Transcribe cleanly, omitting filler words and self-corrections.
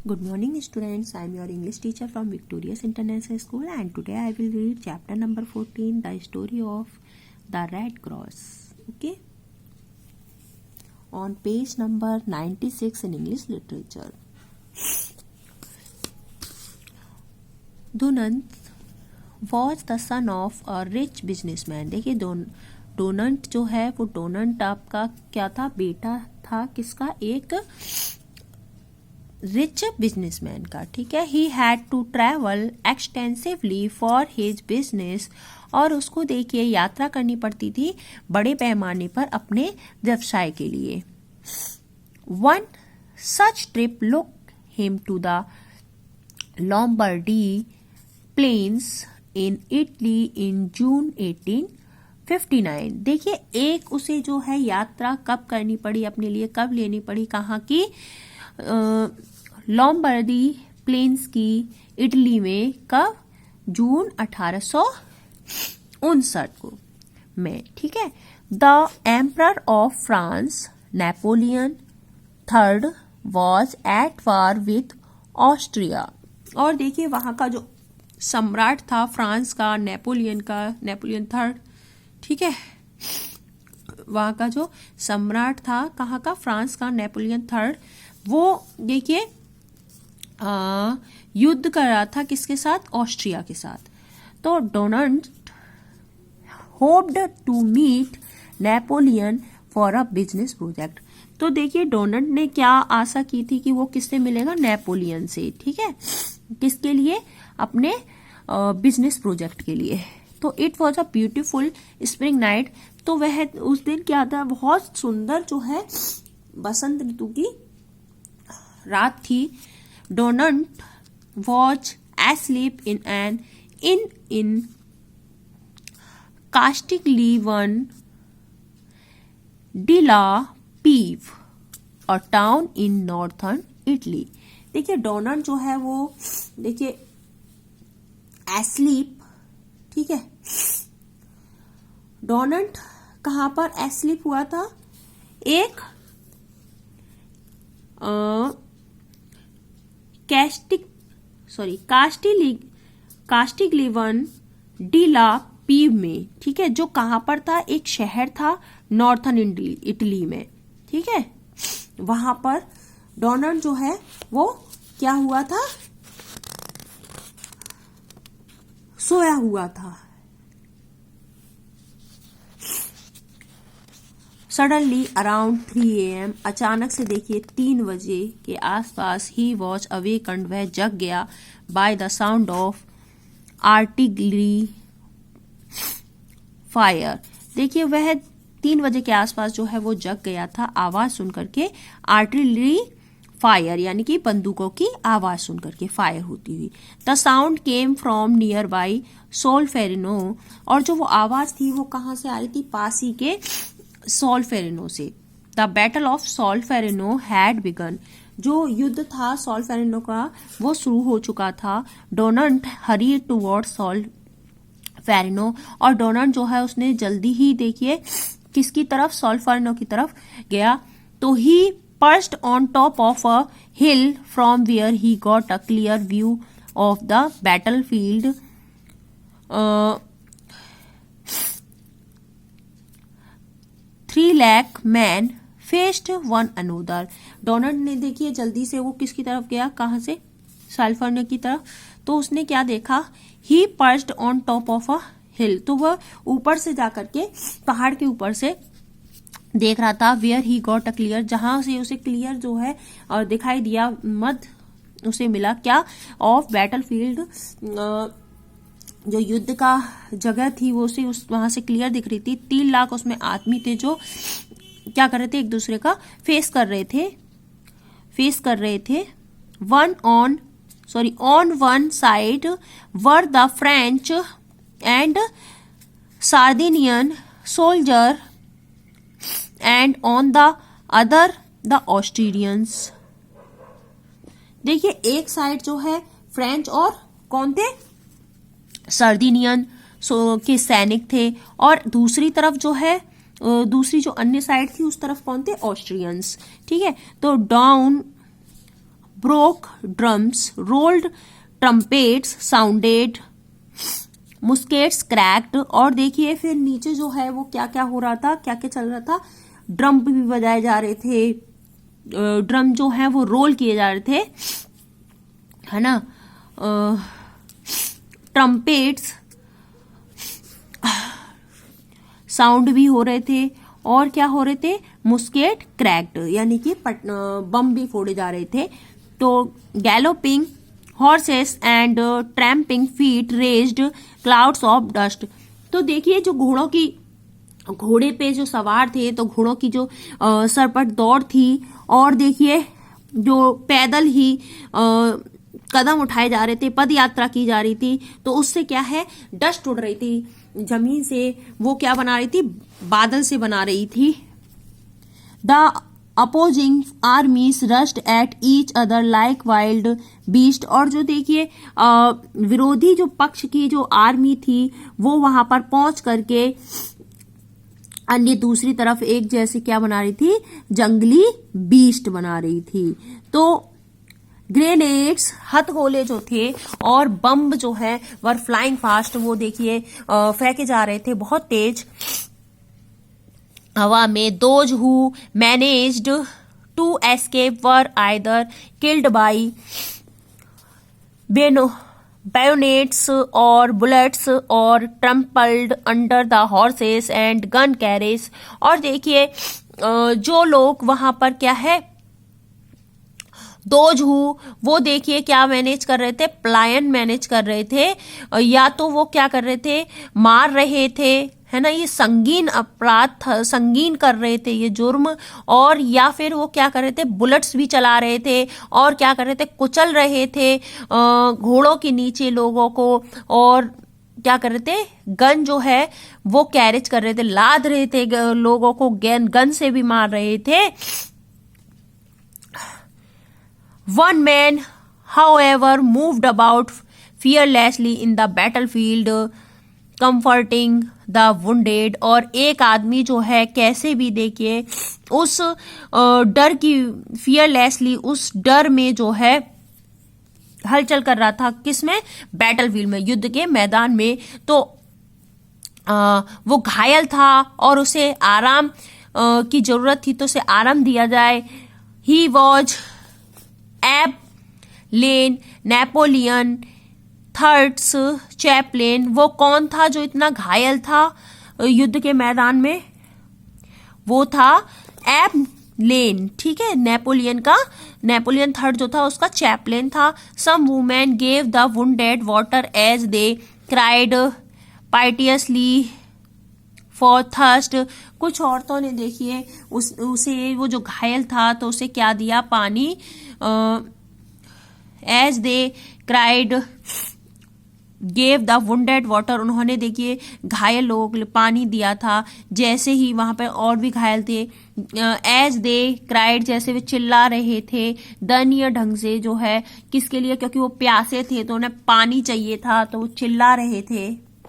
Good morning students, I am your English teacher from Victorious International School and today I will read chapter number 14, the story of the Red Cross. Okay. On page number 96 in English literature. Donant was the son of a rich businessman. देखिए Dunant जो है वो डोनंट आपका क्या था, बेटा था किसका, एक रिच बिजनेसमैन का. ठीक है. He had to travel extensively for his business, और उसको देखिए यात्रा करनी पड़ती थी बड़े पैमाने पर अपने व्यवसाय के लिए. One such trip look him to the Lombardy plains in Italy in June 1859. देखिए एक उसे जो है यात्रा कब करनी पड़ी अपने लिए, कब लेनी पड़ी, कहाँ की, लॉम्बार्डी प्लेन्स की, इटली में, कब, जून 1859 को में. ठीक है. The emperor of France Napoleon third was at war with Austria. और देखिए वहां का जो सम्राट था फ्रांस का, नेपोलियन थर्ड. ठीक है. वहां का जो सम्राट था, कहाँ का, फ्रांस का, नेपोलियन थर्ड, वो देखिए युद्ध कर रहा था किसके साथ, ऑस्ट्रिया के साथ. तो Dunant hoped to meet Napoleon for a business project. तो देखिए डोनंट ने क्या आशा की थी कि वो किससे मिलेगा, नेपोलियन से. ठीक है. किसके लिए, अपने बिजनेस प्रोजेक्ट के लिए. तो it was a beautiful spring night. तो वह उस दिन क्या था, बहुत सुंदर जो है बसंत ऋतु की रात थी. Dunant was asleep in an inn Castiglione della Pieve, a town in northern Italy. देखिए डोनंट जो है वो देखिए एस्लीप. ठीक है. डोनंट कहां पर एस्लीप हुआ था, एक कास्टिग्लिवन डिला पीव में. ठीक है. जो कहां पर था, एक शहर था नॉर्थर्न इटली में. ठीक है. वहां पर डोनंट जो है वो क्या हुआ था, सोया हुआ था. सडनली अराउंड 3 AM, अचानक से देखिए 3 बजे के आसपास, ही वॉज अवेकन्ड, वह जग गया, by the sound of artillery fire. देखिए वह 3 बजे के आसपास जो है वो जग गया था आवाज सुनकर के, आर्टिलरी फायर यानी कि बंदूकों की आवाज सुनकर के फायर होती हुई. The sound came from near by Solferino, और जो वो आवाज थी वो कहां से आ रही थी, पास ही के सोल्फेरिनो से. The battle of Solferino had begun, जो युद्ध था सोल्फेरिनो का वो शुरू हो चुका था. डोनंट हरी टुवर्ड सोल्फेरिनो, और डोनंट जो है उसने जल्दी ही देखिए किसकी तरफ, सोल्फेरिनो की तरफ गया. तो ही perched on top of a hill from where he got a clear view of the battlefield. 3 lakh men faced one another. Donald ने देखिए जल्दी से वो किसकी तरफ गया, कहां से, सोल्फेरिनो की तरफ. तो उसने क्या देखा, he perched on top of a hill. तो वह ऊपर से जाकर के, पहाड़ के ऊपर से देख रहा था. Where he got a clear, जहां से उसे क्लियर जो है और दिखाई दिया, मध्य उसे मिला क्या, ऑफ बैटलफील्ड, जो युद्ध का जगह थी वो उसे वहां से क्लियर दिख रही थी. 3 लाख उसमें आदमी थे जो क्या कर रहे थे, एक दूसरे का फेस कर रहे थे. On one side were the French and Sardinian soldier and on the other the Australians. देखिए एक साइड जो है फ्रेंच और कौन थे, सार्डिनियन के सैनिक थे, और दूसरी तरफ जो है, दूसरी जो अन्य साइड थी उस तरफ कौन थे, ऑस्ट्रियंस. ठीक है. तो down broke drums, rolled trumpets, sounded, muskets cracked. और देखिए फिर नीचे जो है वो क्या क्या हो रहा था, क्या क्या चल रहा था, ड्रम भी बजाए जा रहे थे, ड्रम जो है वो रोल किए जा रहे थे, है ना, ट्रम्पेट्स साउंड भी हो रहे थे, और क्या हो रहे थे, मुस्केट क्रैक्ड यानी कि बम भी फोड़े जा रहे थे। तो galloping horses and tramping feet raised clouds of dust. तो देखिए जो घोड़े पे जो सवार थे, तो घोड़ों की जो सरपट दौड़ थी, और देखिए जो पैदल ही कदम उठाए जा रहे थे, पद यात्रा की जा रही थी, तो उससे क्या है, डस्ट उड़ रही थी जमीन से, वो क्या बना रही थी, बादल से बना रही थी। The opposing आर्मीज rushed at each other like wild beast. और जो देखिए विरोधी जो पक्ष की जो आर्मी थी वो वहां पर पहुंच करके अन्य दूसरी तरफ एक जैसे क्या बना रही थी, जंगली बीस्ट बना रही थी। तो ग्रेनेड्स हथगोले जो थे और बम जो है वर फ्लाइंग फास्ट, वो देखिए फेंके जा रहे थे बहुत तेज हवा में। Those who managed to escape were either killed by bayonets और बुलेट्स और trampled under the horses and gun carriage. और देखिए जो लोग वहां पर क्या है, दोज हु, वो देखिए क्या मैनेज कर रहे थे, प्लायन मैनेज कर रहे थे, या तो वो क्या कर रहे थे, मार रहे थे, है ना, ये संगीन अपराध था, संगीन कर रहे थे ये जुर्म, और या फिर वो क्या कर रहे थे, बुलेट्स भी चला रहे थे, और क्या कर रहे थे, कुचल रहे थे घोड़ों के नीचे लोगों को, और क्या कर रहे थे, गन जो है वो कैरेज कर रहे थे, लाद रहे थे लोगों को, गन से भी मार रहे थे। One man, however, moved about fearlessly in the battlefield, comforting the wounded। और एक आदमी जो है कैसे भी देखिए उस डर की, fearlessly उस डर में जो है हलचल कर रहा था, किसमें, बैटलफील्ड में, युद्ध के मैदान में। तो वो घायल था और उसे आराम की जरूरत थी, तो उसे आराम दिया जाए। He was एब लेन नेपोलियन थर्ड्स चैपलेन। वो कौन था जो इतना घायल था युद्ध के मैदान में, वो था एब लेन, ठीक है, नेपोलियन थर्ड जो था उसका चैपलेन था। Some women gave the wounded water as they cried piteously for thirst. कुछ औरतों ने देखिए उसे वो जो घायल था तो उसे क्या दिया, पानी, as they cried gave the wounded water. उन्होंने देखिए घायल लोगों के लिए पानी दिया था, जैसे ही वहां पे और भी घायल थे, एज दे क्राइड जैसे वे चिल्ला रहे थे, दयनीय ढंग से जो है, किसके लिए, क्योंकि वो प्यासे थे तो उन्हें पानी चाहिए था, तो वो चिल्ला रहे थे।